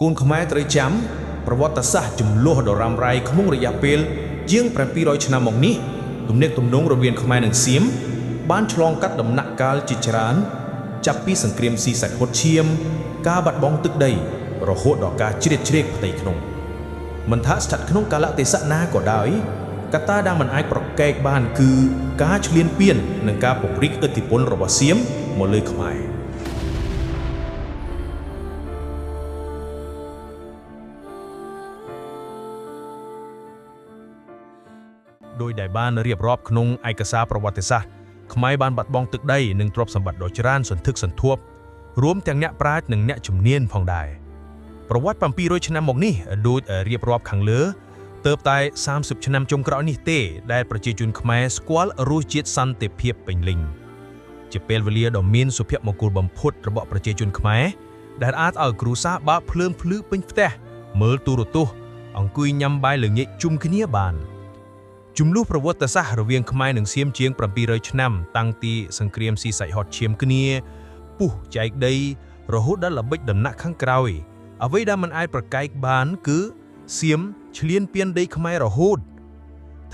គូនខ្មែរត្រូវចាំប្រវត្តិសាស្ត្រចំនួនដ៏រ៉ាំរ៉ៃក្នុងរយៈពេលជាង700ឆ្នាំមកនេះទំនាក់ទំនងរវាងខ្មែរនិងសៀមបានឆ្លងកាត់ដំណាក់កាលជាច្រើនចាប់ពីសង្គ្រាមស៊ីសាច់ហុតឈាមការបាត់បង់ទឹកដីរហូតដល់ការជ្រៀតជ្រែកផ្ទៃក្នុងមិនថាស្ថិតក្នុងកាលៈទេសៈណាក៏ដោយកត្តាដែលមិនអាចប្រកែកបានគឺការឈ្លានពាននិងការពង្រីកឥទ្ធិពលរបស់សៀមមកលើខ្មែរដោយដែលបានរៀបរាប់ក្នុងឯកសារប្រវត្តិសាស្ត្រខ្មែរបានបាត់បង់ទឹកដីនិងទ្រព្យសម្បត្តិដ៏ច្រើនសន្ធឹកសន្ធាប់រួមទាំងអ្នកប្រាជ្ញនិងអ្នកជំនាញផងដែរប្រវត្តិ700ឆ្នាំមកនេះដូចរៀបរាប់ខាងលើទើបតែ30ឆ្នាំចុងក្រោយនេះទេដែលប្រជាជនខ្មែរស្គាល់រសជាតិសន្តិភាពពេញលេញជាពេលវេលាដ៏មានសុភមង្គលបំផុតរបស់ប្រជាជនខ្មែរដែលអាចឲ្យគ្រួសារបើកភ្លើងភ្លឺពេញផ្ទះមើលទូរទស្សន៍អង្គុយញ៉ាំបាយល្ងាចជុំគ្នាបានជំនួសប្រវត្តិសាស្ត្ររវាងខ្មែរនិងសៀមជាង700ឆ្នាំតាំងពីសង្គ្រាមស៊ីសាច់ហុតឈាមគ្នាពុះចែកដីរហូតដល់ល្បិចដំណាក់ខាងក្រោយអ្វីដែលមិនអាចប្រកែកបានគឺសៀមឈ្លានពានដីខ្មែររហូត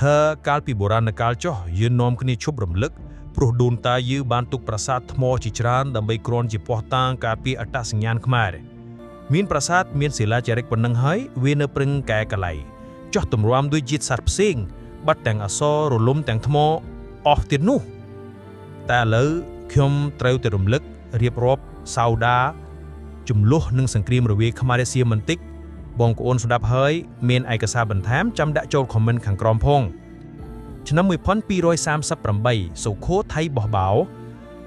ថាកាលពីបុរាណកាលចុះយើងនាំគ្នាឈប់រំលឹកព្រោះដូនតាយើងបានទុកប្រាសាទថ្មជាច្រើនដើម្បីគ្រាន់ជាភ័ស្តុតាងការពារអត្តសញ្ញាណខ្មែរមានប្រាសាទមានសិលាចារឹកប៉ុណ្ណឹងហើយវានៅប្រឹងកែកលៃចោះទម្រាំដោយជាតិសាសន៍ផ្សេងបាត់ទាំងអក្សររលំទាំងថ្មអស់ទៀតនោះតែឥឡូវខ្ញុំត្រូវតែរំលឹករៀបរាប់សោដាចំនួននិងសង្គ្រាមរវាងខ្មែរនិងសៀមបន្តិចបងប្អូនស្ដាប់ហើយមានឯកសារបន្ថែមចាំដាក់ចូលខមមិនខាងក្រោមផងឆ្នាំ1238សុខូថៃបោះបោ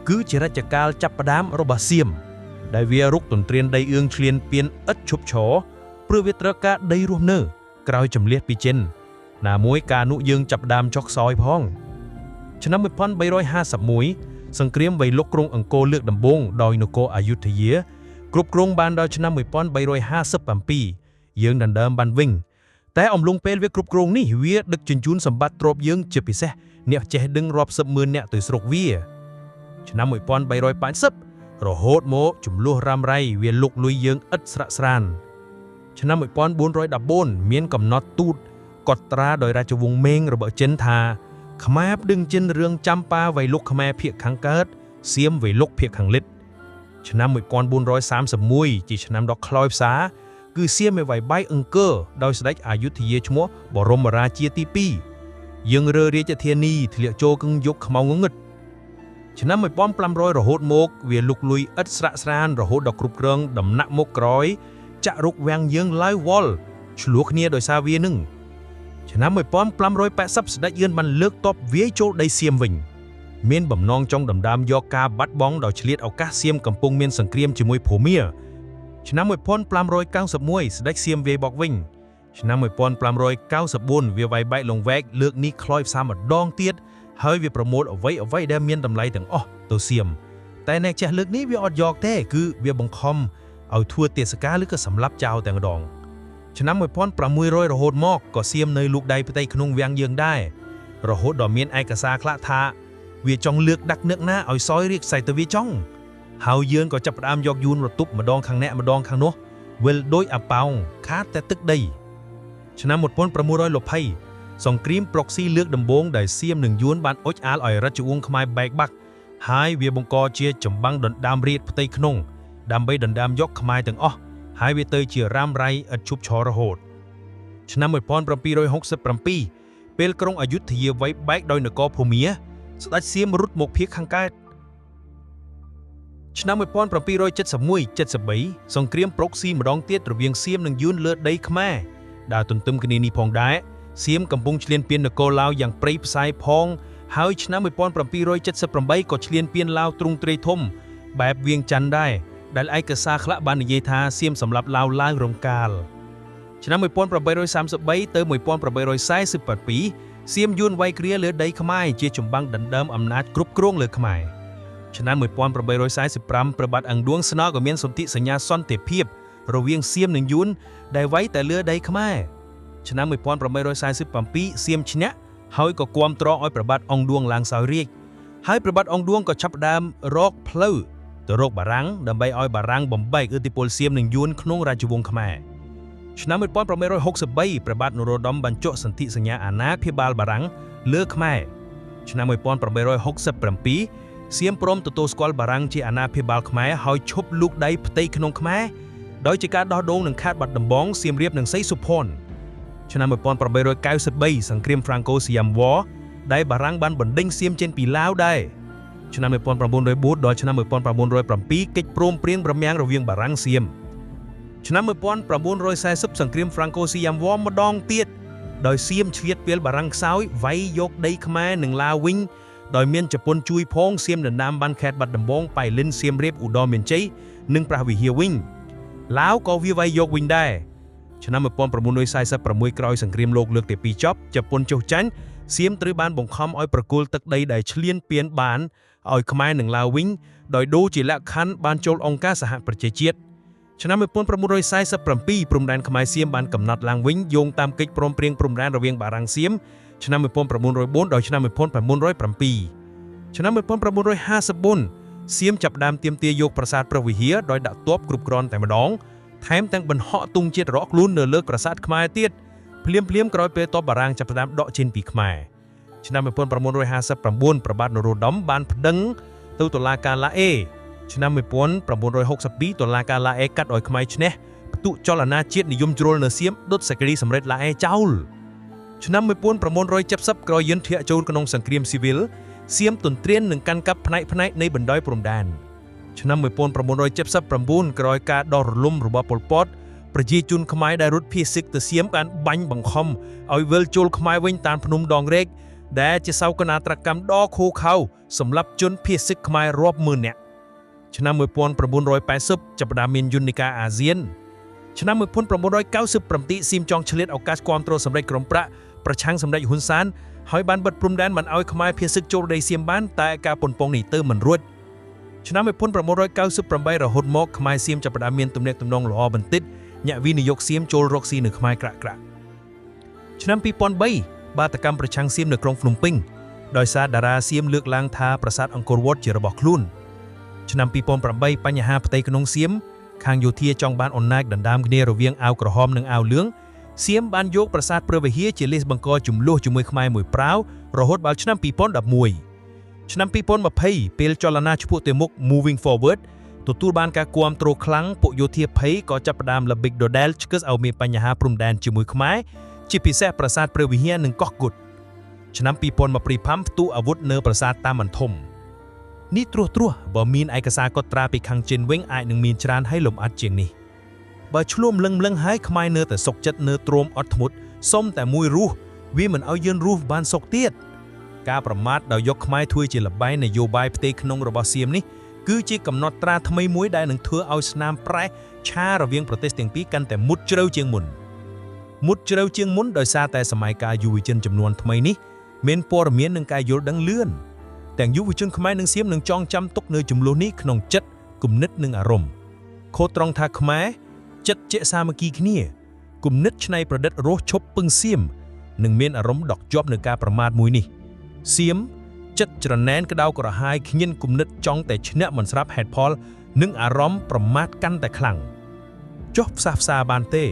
គឺជារជ្ជកាលចាប់ផ្ដើមរបស់សៀមដែលវារុកទន្ទ្រានដីអឿងឈ្លានពានឥតឈប់ឈរព្រោះវាត្រូវការដីរស់នៅក្រោយជំនះពីចិនណាមួយការនោះយើងចាប់ផ្ដើមចុះខ្សោយផងឆ្នាំ1351សង្គ្រាមវៃលុកក្រុងអង្គរលើកដំបូងដោយនគរអយុធយាគ្រប់គ្រងបានដល់ឆ្នាំ1357យើងដណ្ដើមបានវិញតែអំឡុងពេលវាគ្រប់គ្រងនេះវាដឹកជញ្ជូនសម្បត្តិទ្រព្យយើងជាពិសេសអ្នកចេះដឹងរាប់សិបម៉ឺនអ្នកទៅស្រុកវាឆ្នាំ1380រហូតមកចំនួនរ៉ាំរ៉ៃវាលុកលុយយើងឥតស្រាក់ស្រានឆ្នាំ1414មានកំណត់ទូតកត់ត្រាដោយរាជវង្សមេងរបស់ចិនថាខ្មែរប្តឹងចិនរឿងចាំប៉ាវៃលុកខ្មែរភាគខាងកើតសៀមវៃលុកភាគខាងលិចឆ្នាំ1431ជាឆ្នាំដ៏ខ្លោចផ្សាគឺសៀមឯវៃបាយអង្គរដោយស្ដេចអយុធយាឈ្មោះបរមរាជាទី2យើងរើរាជធានីធ្លាក់ចូលគឹងយកខ្មៅងងឹតឆ្នាំ1500រហូតមកវាលុកលុយឥតស្រាក់ស្រានរហូតដល់គ្រប់គ្រងដំណាក់មុខក្រោយចាក់រុកវាំងយើងឡើយវល់ឆ្លោះគ្នាដោយសារវានឹងឆ្នាំ1580ស្ដេចយឿនបានលើកទ័ពវាយចូលដីសៀមវិញមានបំណងចង់ដណ្ដើមយកការបាត់បង់ដោយឆ្លៀតឱកាសសៀមកំពុងមានសង្គ្រាមជាមួយភូមាឆ្នាំ1591ស្ដេចសៀមវាយបកវិញឆ្នាំ1594វាវាយបែកលងវែកលើកនេះខ្លោចផ្សាម្ដងទៀតហើយវាប្រមូលអ្វីដែលមានតម្លៃទាំងអស់ទៅសៀមតែអ្នកចេះលើកនេះវាអត់យកទេគឺវាបង្ខំឲ្យធ្វើទេសការឬក៏សម្លាប់ចោលតែម្ដងឆ្នាំ1600រហូតមកក៏សៀមនៅលូកដៃផ្ទៃក្នុងវាំងយើងដែររហូតដល់មានឯកសារខ្លះថាវាចង់លើកដាក់នឹកណាឲ្យសោយរៀកសៃទៅវាចង់ហើយយើងក៏ចាប់ផ្ដើមយកយួនរទប់ម្ដងខាងអ្នកម្ដងខាងនោះវិលដូចអាប៉ោងខាតតែទឹកដីឆ្នាំ1620សង្គ្រាមប្រុកស៊ីលើកដំបូងដែលសៀមនិងយួនបានអុចអាលឲ្យរាជវង្សខ្មែរបែកបាក់ហើយវាបង្កជាចម្បាំងដណ្ដើមរាជផ្ទៃក្នុងដើម្បីដណ្ដើមយកខ្មែរទាំងអស់ហើយវាទៅជារ៉ាំរ៉ៃឥតឈប់ឈររហូតឆ្នាំ1767ពេលក្រុងអយុធយាវៃបែកដោយនគរភូមាស្ដេចសៀមរត់មកភាគខាងកើតឆ្នាំ1771-73សង្គ្រាមប្រុកស៊ីម្ដងទៀតរវាងសៀមនិងយួនលើដីខ្មែរដែលទន្ទឹមគ្នានេះផងដែរសៀមកំពុងឈ្លានពាននគរឡាវយ៉ាងព្រៃផ្សាយផងហើយឆ្នាំ1778ក៏ឈ្លានពានឡាវទ្រង់ទ្រាយធំបែបវៀងច័ន្ទដែរដែលឯកសារខ្លះបាននិយាយថាសៀមសម្រាប់ឡាវឡើងរំកាលឆ្នាំ1833ទៅ1842សៀមយួនវាយគ្រាលើដីខ្មែរជាចម្បាំងដណ្ដើមអំណាចគ្រប់គ្រងលើខ្មែរឆ្នាំ1845ព្រះបាទអង្គឌួងស្នើក៏មានសន្ធិសញ្ញាសន្តិភាពរវាងសៀមនិងយួនដែលវាយតែលើដីខ្មែរឆ្នាំ1847សៀមឈ្នះហើយក៏គាំទ្រឲ្យព្រះបាទអង្គឌួងឡើងសោយរាជ្យហើយព្រះបាទអង្គឌួងក៏ចាប់ផ្ដើមរកផ្លូវ ទៅរកបារាំងដើម្បីឲ្យបារាំងបំបែកឥទ្ធិពលសៀមនិងយួនក្នុងរាជវង្សខ្មែរឆ្នាំ1863ព្រះបាទនរោត្តមបានចុះសន្ធិសញ្ញាអាណាព្យាបាលបារាំងលើខ្មែរឆ្នាំ1867សៀមព្រមទទួលស្គាល់បារាំងជាអាណាព្យាបាលខ្មែរហើយឈប់លូកដៃផ្ទៃក្នុងខ្មែរដោយជាការដោះដូងនឹងខេត្តបាត់ដំបងសៀមរាបនិងសីសុភ័ណ្ឌឆ្នាំ1893សង្គ្រាមហ្វ្រាំងកូស៊ីយ៉ាំវ៉រដែលបារាំងបានបណ្ដេញសៀមចេញពីឡាវដែរឆ្នាំ1904ដល់ឆ្នាំ1907កិច្ចព្រមព្រៀងព្រមាំងរវាងបារាំងសៀមឆ្នាំ1940សង្គ្រាមហ្វ្រាំងកូស៊ីយ៉ាំវ៉រម្ដងទៀតដោយសៀមឆ្លៀតពេលបារាំងខ្សោយវាយយកដីខ្មែរនិងឡាវវិញដោយមានជប៉ុនជួយផងសៀមដណ្ដើមបានខេត្តបាត់ដំបងប៉ៃលិនសៀមរាបឧត្តរមានជ័យនិងព្រះវិហារវិញឡាវក៏វាយយកវិញដែរឆ្នាំ1946ក្រោយសង្គ្រាមលោកលើកទី2ចប់ជប៉ុនចុះចាញ់សៀមត្រូវបានបង្ខំឲ្យប្រគល់ទឹកដីដែលឈ្លានពានបានឲ្យខ្មែរនិងឡាវវិញដោយដូរជាលក្ខខណ្ឌបានចូលអង្គការសហប្រជាជាតិឆ្នាំ1947ព្រំដែនខ្មែរសៀមបានកំណត់ឡើងវិញយោងតាមកិច្ចព្រមព្រៀងព្រំដែនរវាងបារាំងសៀមឆ្នាំ1904ដល់ឆ្នាំ1907ឆ្នាំ1954សៀមចាប់ផ្ដើមទាមទារយកប្រាសាទព្រះវិហារដោយដាក់ទ័ពគ្រប់គ្រាន់តែម្ដងថែមទាំងបន្ហក់ទង់ជាតិរកខ្លួននៅលើប្រាសាទខ្មែរទៀតភ្លាមក្រោយពេលទ័ពបារាំងចាប់ផ្ដើមដកចេញពីខ្មែរឆ្នាំ1959ព្រះបាទនរោត្តមបានប្តឹងទៅតុលាការឡាអេឆ្នាំ1962តុលាការឡាអេកាត់ឲ្យខ្មែរឈ្នះផ្ទុះចលនាជាតិនិយមជ្រុលនៅសៀមដុតសេចក្តីសម្រេចឡាអេចោលឆ្នាំ1970ក្រោយយានធាក់ចូលក្នុងសង្គ្រាមស៊ីវិលសៀមទន្ទ្រាននឹងកាន់កាប់ផ្នែកនៃបណ្ដោយព្រំដែនឆ្នាំ1979ក្រោយការដោះរលំរបស់ប៉ុល ពត ប្រជាជនខ្មែរដែលរត់ភៀសសិកទៅសៀមបានបាញ់បង្ខំឲ្យវិលចូលខ្មែរវិញតាមភ្នំដងរែកដែលជាសោកនាដកម្មដ៏ឃោរឃៅសម្រាប់ជនភៀសសិកខ្មែររាប់ម៉ឺននាក់ឆ្នាំ1980ចាប់ផ្ដើមមានយន្តការអាស៊ានឆ្នាំ1997សៀមចង់ឆ្លៀតឱកាសគាំទ្រសម្ដេចក្រមប្រាក់ប្រឆាំងសម្ដេចហ៊ុនសែនហើយបានបិទព្រំដែនមិនឲ្យខ្មែរភៀសសិកចូលដីសៀមបានតែការប៉ុនប៉ងនេះទៅមិនរួចឆ្នាំ1998រហូតមកខ្មែរសៀមចាប់ផ្ដើមមានទំនាក់ទំនងល្អបន្តិចញាក់វិនិយោគសៀមចូលរកស៊ីនៅខ្មែរក្រាក់ឆ្នាំ2003បាតកម្មប្រឆាំងសៀមនៅក្រុងភ្នំពេញដោយសារតារាសៀមលើកឡើងថាប្រាសាទអង្គរវត្តជារបស់ខ្លួនឆ្នាំ2008បញ្ហាផ្ទៃក្នុងសៀមខាងយោធាចង់បានអំណាចដណ្ដើមគ្នារវាងអាវក្រហមនិងអាវលឿងសៀមបានយកប្រាសាទព្រះវិហារជាលិសបង្កចំនួនជាមួយខ្មែរមួយប្រាវរហូតដល់ឆ្នាំ2011ឆ្នាំ2020ពេលចលនាឆ្ពោះទៅមុខ Moving Forward ទទួលបានការគាំទ្រខ្លាំងពួកយោធាភ័យក៏ចាប់ផ្ដើមល្បិចដដែលឆ្កឹះឲ្យមានបញ្ហាព្រំដែនជាមួយខ្មែរជាពិសេសប្រាសាទព្រះវិហារនិងកោះគុតឆ្នាំ2025ផ្ទុះអាវុធនៅប្រាសាទតាមបន្ធំនេះត្រួសបើមានឯកសារកត់ត្រាពីខាងចិនវិញអាចនឹងមានច្រើនហើយលំអិតជាងនេះបើឆ្លួមលឹងហើយខ្មែរនៅតែសុកចិត្តនៅទ្រាំអត់ធ្មត់សុំតែមួយរស់វាមិនឲ្យយើងរស់បានសុខទៀតការប្រមាថដោយយកខ្មែរធ្វើជាលបែងនយោបាយផ្ទៃក្នុងរបស់សៀមនេះគឺជាកំណត់ត្រាថ្មីមួយដែលនឹងធ្វើឲ្យស្នាមប្រេះឆារវាងប្រទេសទាំងពីរកាន់តែមុតជ្រៅជាងមុនដោយសារតែសម័យកាលយុវជនចំនួនថ្មីនេះមានព័ត៌មាននិងការយល់ដឹងលឿនទាំងយុវជនខ្មែរនិងសៀមនឹងចងចាំទុកនៅចំនួននេះក្នុងចិត្តគំនិតនិងអារម្មណ៍ខុសត្រង់ថាខ្មែរចិត្តជាសាមគ្គីគ្នាគំនិតច្នៃប្រឌិតរស់ឈប់ពឹងសៀមនិងមានអារម្មណ៍ដកជាប់នឹងការប្រមាថមួយនេះសៀមចិត្តច្រណែនក្តៅក្រហាយខ្ញៀនគំនិតចង់តែឈ្នះមិនស្រាប់ហេតុផលនិងអារម្មណ៍ប្រមាថកាន់តែខ្លាំងចុះផ្សះផ្សាបានទេ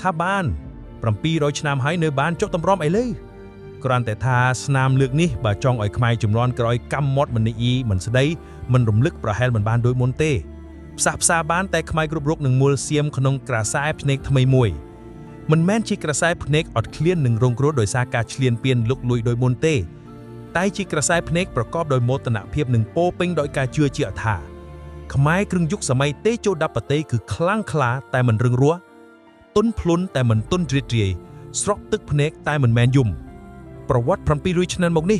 ថាបាន700ឆ្នាំហើយនៅបានចុះតម្រាំអីលើគ្រាន់តែថាស្នាមលើកនេះបើចង់ឲ្យខ្មែរជំនាន់ក្រោយកម្មមាត់មិនអ៊ីមិនស្ដីមិនរំលឹកប្រហែលមិនបានដូចមុនទេផ្សះផ្សាបានតែខ្មែរគ្រប់រុកនឹងមូលសៀមក្នុងក្រសែភ្នែកថ្មីមួយមិនមែនជាក្រសែភ្នែកអត់ឃ្លាននឹងរងគ្រោះដោយសារការឈ្លានពានលុកលុយដោយមុនទេតែជាក្រសែភ្នែកប្រកបដោយមោទនភាពនិងពោពេញដោយការជឿជាក់ថាខ្មែរគ្រឿងយុគសម័យតេជោដាប់ប្រទេសគឺខ្លាំងក្លាតែមិនរឹងរូសទុនភ្លុនតែមិនទុនជ្រៀតជ្រាយស្រក់ទឹកភ្នែកតែមិនមែនយំប្រវត្តិ700ឆ្នាំមកនេះ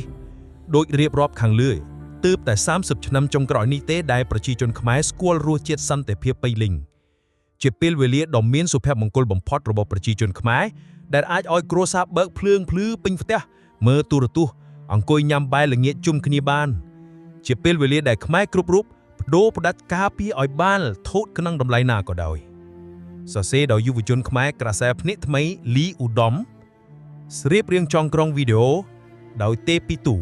ដូចរៀបរាប់ខាងលើទើបតែ30ឆ្នាំចុងក្រោយនេះទេដែលប្រជាជនខ្មែរស្គាល់រសជាតិសន្តិភាពពេញលេញជាពេលវេលាដ៏មានសុភមង្គលបំផុតរបស់ប្រជាជនខ្មែរដែលអាចឲ្យគ្រួសារបើកភ្លើងភ្លឺពេញផ្ទះមើលទូរទស្សន៍អង្គុយញ៉ាំបាយល្ងាចជុំគ្នាបានជាពេលវេលាដែលខ្មែរគ្រប់រូបបដូរផ្ដាច់ការពារឲ្យបានថោតក្នុងតម្លៃណាក៏ដោយសរសេរដោយយុវជនខ្មែរក្រសែភ្នែកថ្មីលីឧត្តមស្រៀបរៀងចងក្រងវីដេអូដោយទេពីទូ